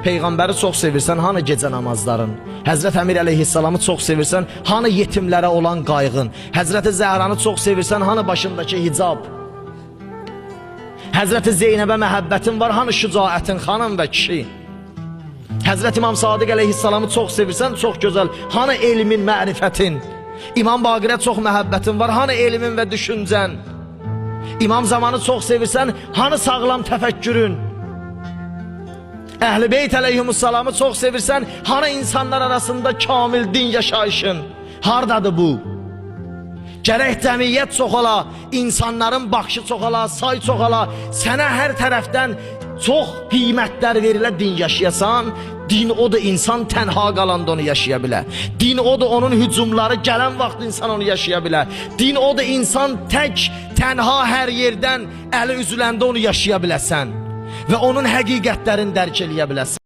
Peyğəmbəri çox sevirsən, hanı gecə namazların? Həzrət Əmir əleyhissalamı çox sevirsən, hanı yetimlərə olan qayğın? Həzrəti Zəhranı çox sevirsən, hanı başındakı hicab? Həzrəti Zeynəbə məhəbbətin var, hanı şücaətin, xanım və kişi? Həzrət İmam Sadiq əleyhissalamı çox sevirsən, çox gözəl, hanı elmin, mərifətin? İmam Baqirə çox məhəbbətin var, hanı elmin və düşüncən? İmam Zamanı çox sevirsən, hanı sağlam təfəkkürün? Əhl-i Beyt əleyhimussalamı çox sevirsən, hanı insanlar arasında kamil din yaşayışın? Hardadır bu? Gərək cəmiyyət çox ola, insanların baxışı çox ola, say çox ola, sənə hər tərəfdən çox qiymətlər verilə din yaşayasan, din odur insan tənha qalanda onu yaşaya bilər. Din odur onun hücumları gələn vaxt insan onu yaşaya bilər. Din odur insan tək, tənha hər yerdən əli üzüləndə onu yaşaya biləsən və onun həqiqətlərini dərk eləyə biləsən.